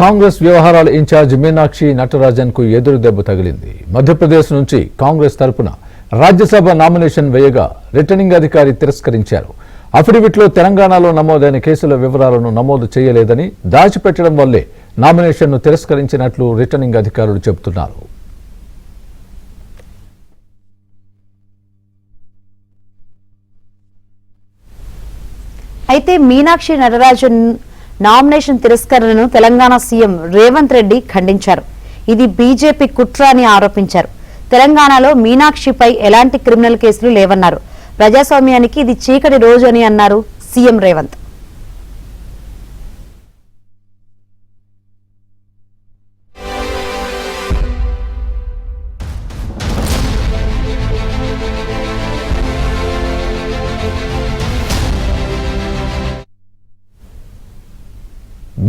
కాంగ్రెస్ వ్యవహారాల ఇన్ఛార్జ్ మీనాక్షి నటరాజన్ కు ఎదురు దెబ్బ తగిలింది. మధ్యప్రదేశ్ నుంచి కాంగ్రెస్ తరపున రాజ్యసభ నామినేషన్ వేయగా రిటర్నింగ్ అధికారి తిరస్కరించారు. అఫిడవిట్లో తెలంగాణలో నమోదైన కేసుల వివరాలను నమోదు చేయలేదని, దాచిపెట్టడం వల్లే నామినేషన్ను తిరస్కరించినట్లు రిటర్నింగ్ అధికారులు చెబుతున్నారు. అయితే మీనాక్షి నటరాజన్ నామినేషన్ తిరస్కరణను తెలంగాణ సీఎం రేవంత్ రెడ్డి ఖండించారు. ఇది బీజేపీ కుట్ర అని ఆరోపించారు. తెలంగాణలో మీనాక్షిపై ఎలాంటి క్రిమినల్ కేసులు లేవన్నారు. ప్రజాస్వామ్యానికి ఇది చీకటి రోజు అని అన్నారు సీఎం రేవంత్.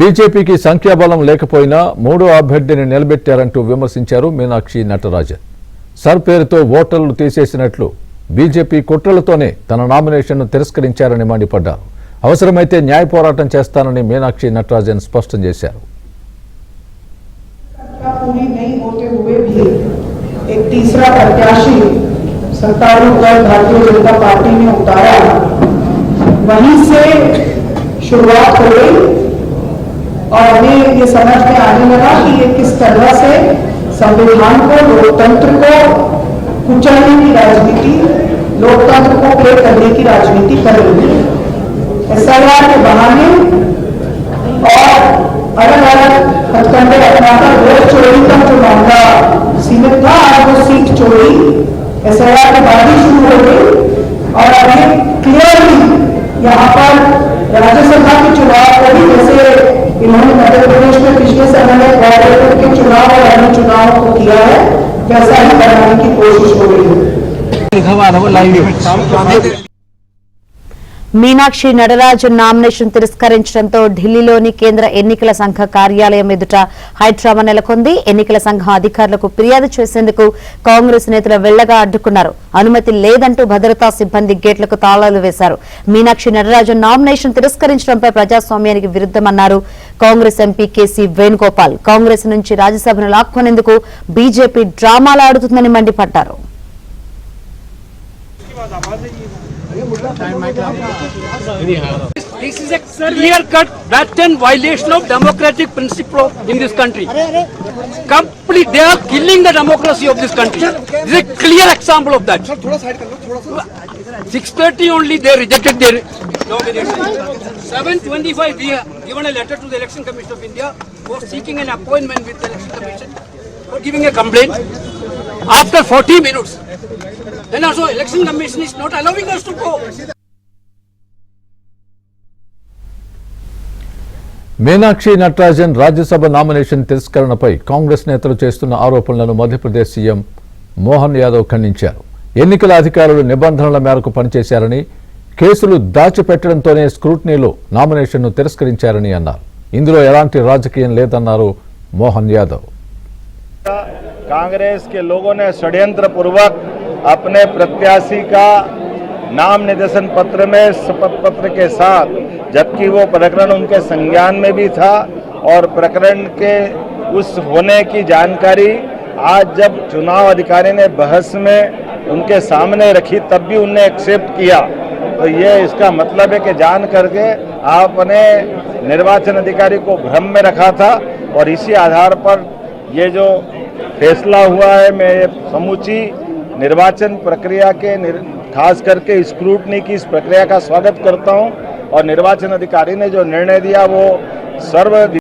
బీజేపీకి సంఖ్యాబలం లేకపోయినా మూడో అభ్యర్థిని నిలబెట్టారంటూ విమర్శించారు మీనాక్షి నటరాజన్. సర్ పేరుతో ఓటర్లు తీసేసినట్లు బీజేపీ కుట్రలతోనే తన నామినేషన్ను తిరస్కరించారని మండిపడ్డారు. అవసరమైతే న్యాయ పోరాటం చేస్తానని మీనాక్షి నటరాజన్ స్పష్టం చేశారు. और हमें ये समझ में आने लगा कि ये किस तरह से संविधान को, लोकतंत्र को कुचलने की राजनीति, लोकतंत्र को प्ले करने की राजनीति कर रही है। एसआईआर के बहाने और अलग अलग हथकंडे अपनाकर वोट चोरी का जो मामला सीमित था, आज वो सीट चोरी एसआईआर के बाद ही शुरू हो गई। और अभी क्लियरली यहाँ पर राज्यसभा के चुनाव को भी जैसे इन्होंने मध्य प्रदेश में पिछले समय में कॉर्पोरेटर के चुनाव और अन्य चुनाव को किया है, वैसा ही बनाने की कोशिश हो रही है। మీనాక్షి నటరాజన్ నామినేషన్ తిరస్కరించడంతో ఢిల్లీలోని కేంద్ర ఎన్నికల సంఘ కార్యాలయం ఎదుట హైడ్రామా నెలకొంది. ఎన్నికల సంఘం అధికారులకు ఫిర్యాదు చేసేందుకు కాంగ్రెస్ నేతలు వెళ్లగా అడ్డుకున్నారు. అనుమతి లేదంటూ భద్రతా సిబ్బంది గేట్లకు తాళాలు వేశారు. మీనాక్షి నటరాజన్ నామినేషన్ తిరస్కరించడంపై ప్రజాస్వామ్యానికి విరుద్దమన్నారు కాంగ్రెస్ ఎంపీ కేసీ వేణుగోపాల్. కాంగ్రెస్ నుంచి రాజ్యసభను లాక్కునేందుకు బీజేపీ డ్రామాలు ఆడుతుందని మండిపడ్డారు. This is a clear-cut, blatant violation of democratic principle in this country. Complete, they are killing the democracy of this country. This is a clear example of that. 6:30 only they rejected their nomination. 7:25 we have given a letter to the Election Commission of India for seeking an appointment with the Election Commission for giving a complaint. After 40 minutes, then also Election Commission is not allowing us to go. Meenakshi Natarajan Rajya Sabha nomination తిరస్కరణపై కాంగ్రెస్ నేతలు చేస్తున్న ఆరోపణలను Madhya Pradesh CM Mohan Yadav ఖండించారు. ఎన్నికల అధికారులు నిబంధనల మేరకు పనిచేశారని, కేసులు దాచిపెట్టడంతోనే స్క్రూటినీలో నామినేషన్ను తిరస్కరించారని అన్నారు. ఇందులో ఎలాంటి రాజకీయం లేదన్నారు మోహన్ యాదవ్. कांग्रेस के लोगों ने षड्यंत्र पूर्वक अपने प्रत्याशी का नाम निर्देशन पत्र में शपथ पत्र के साथ, जबकि वो प्रकरण उनके संज्ञान में भी था और प्रकरण के उस होने की जानकारी आज जब चुनाव अधिकारी ने बहस में उनके सामने रखी तब भी उनने एक्सेप्ट किया। तो ये इसका मतलब है कि जान करके आपने निर्वाचन अधिकारी को भ्रम में रखा था और इसी आधार पर ये जो फैसला हुआ है, मैं समूची निर्वाचन प्रक्रिया के खास करके स्क्रूटनी की इस प्रक्रिया का स्वागत करता हूं और निर्वाचन अधिकारी ने जो निर्णय दिया वो सर्व